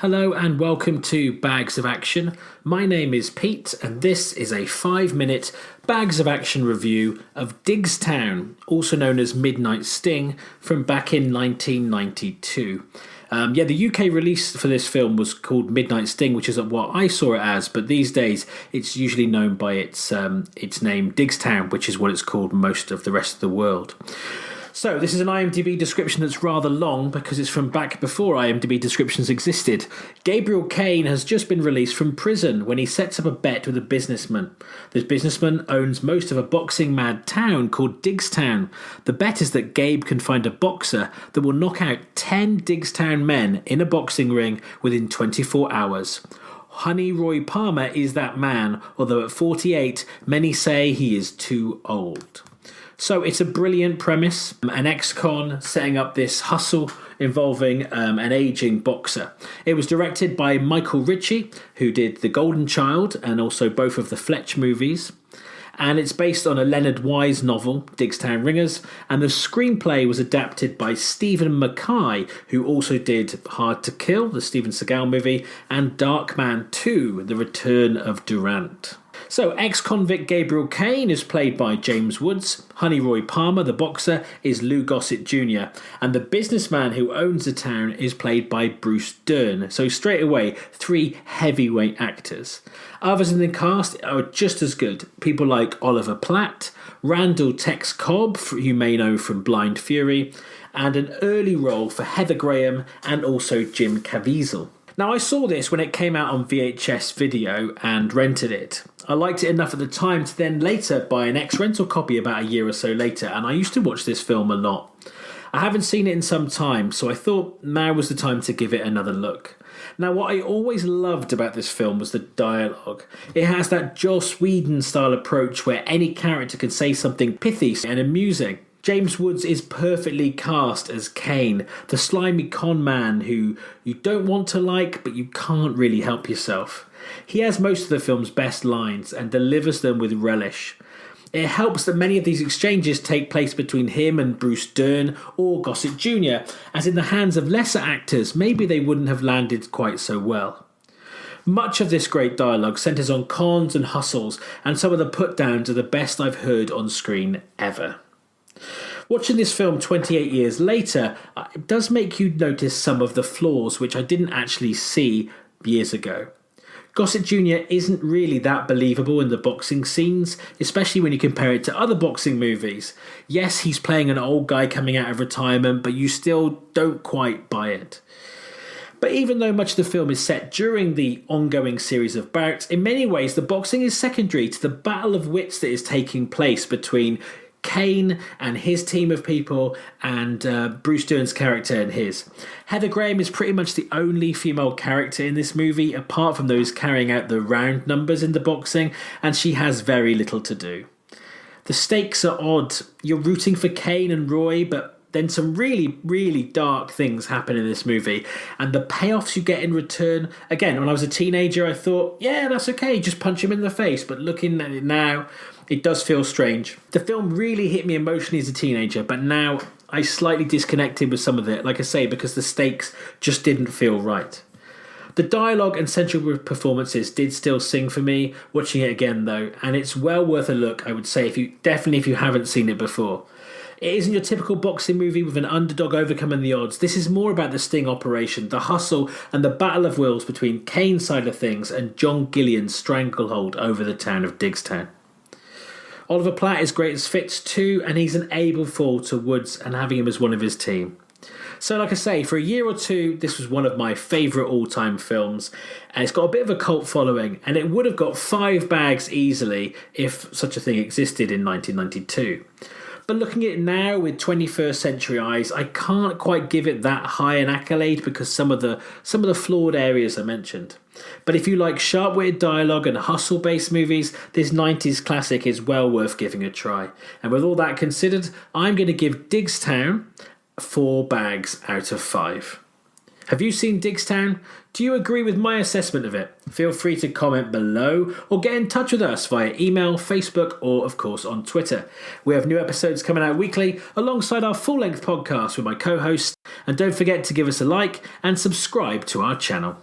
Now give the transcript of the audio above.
Hello and welcome to Bags of Action. My name is Pete and this is a 5-minute Bags of Action review of Diggstown, also known as Midnight Sting, from back in 1992. The UK release for this film was called Midnight Sting, which is what I saw it as, but these days it's usually known by its name Diggstown, which is what it's called most of the rest of the world. So, this is an IMDb description that's rather long because it's from back before IMDb descriptions existed. Gabriel Caine has just been released from prison when he sets up a bet with a businessman. This businessman owns most of a boxing-mad town called Diggstown. The bet is that Gabe can find a boxer that will knock out 10 Diggstown men in a boxing ring within 24 hours. Honey Roy Palmer is that man, although at 48, many say he is too old. So it's a brilliant premise, an ex-con setting up this hustle involving an ageing boxer. It was directed by Michael Ritchie, who did The Golden Child and also both of the Fletch movies. And it's based on a Leonard Wise novel, Diggstown Ringers, and the screenplay was adapted by Stephen Mackay, who also did Hard to Kill, the Steven Seagal movie, and Darkman 2, The Return of Durant. So, ex-convict Gabriel Caine is played by James Woods, Honey Roy Palmer, the boxer, is Lou Gossett Jr, and the businessman who owns the town is played by Bruce Dern. So straight away, 3 heavyweight actors. Others in the cast are just as good. People like Oliver Platt, Randall Tex Cobb, who you may know from Blind Fury, and an early role for Heather Graham and also Jim Caviezel. Now, I saw this when it came out on VHS video and rented it. I liked it enough at the time to then later buy an ex-rental copy about a year or so later, and I used to watch this film a lot. I haven't seen it in some time, so I thought now was the time to give it another look. Now, what I always loved about this film was the dialogue. It has that Joss Whedon-style approach where any character can say something pithy and amusing. James Woods is perfectly cast as Caine, the slimy con man who you don't want to like, but you can't really help yourself. He has most of the film's best lines and delivers them with relish. It helps that many of these exchanges take place between him and Bruce Dern or Gossett Jr, as in the hands of lesser actors, maybe they wouldn't have landed quite so well. Much of this great dialogue centres on cons and hustles, and some of the put-downs are the best I've heard on screen ever. Watching this film 28 years later, it does make you notice some of the flaws which I didn't actually see years ago. Gossett Jr isn't really that believable in the boxing scenes, especially when you compare it to other boxing movies. Yes, he's playing an old guy coming out of retirement, but you still don't quite buy it. But even though much of the film is set during the ongoing series of bouts, in many ways the boxing is secondary to the battle of wits that is taking place between Caine and his team of people and Bruce Dern's character and his. Heather Graham is pretty much the only female character in this movie, apart from those carrying out the round numbers in the boxing, and she has very little to do. The stakes are odd. You're rooting for Caine and Roy, but then some really, really dark things happen in this movie, and the payoffs you get in return, again, when I was a teenager I thought, yeah, that's okay, just punch him in the face, but looking at it now, it does feel strange. The film really hit me emotionally as a teenager, but now I slightly disconnected with some of it, like I say, because the stakes just didn't feel right. The dialogue and central performances did still sing for me, watching it again though, and it's well worth a look, I would say, if you haven't seen it before. It isn't your typical boxing movie with an underdog overcoming the odds. This is more about the sting operation, the hustle, and the battle of wills between Caine's side of things and John Gillian's stranglehold over the town of Diggstown. Oliver Platt is great as Fitz too, and he's an able foil to Woods and having him as one of his team. So like I say, for a year or two, this was one of my favourite all-time films, and it's got a bit of a cult following, and it would have got 5 bags easily if such a thing existed in 1992. But looking at it now with 21st century eyes, I can't quite give it that high an accolade because some of the flawed areas I mentioned. But if you like sharp-witted dialogue and hustle-based movies, this 90s classic is well worth giving a try. And with all that considered, I'm going to give Diggstown 4 bags out of 5. Have you seen Diggstown? Do you agree with my assessment of it? Feel free to comment below or get in touch with us via email, Facebook, or of course on Twitter. We have new episodes coming out weekly alongside our full-length podcast with my co-host, and don't forget to give us a like and subscribe to our channel.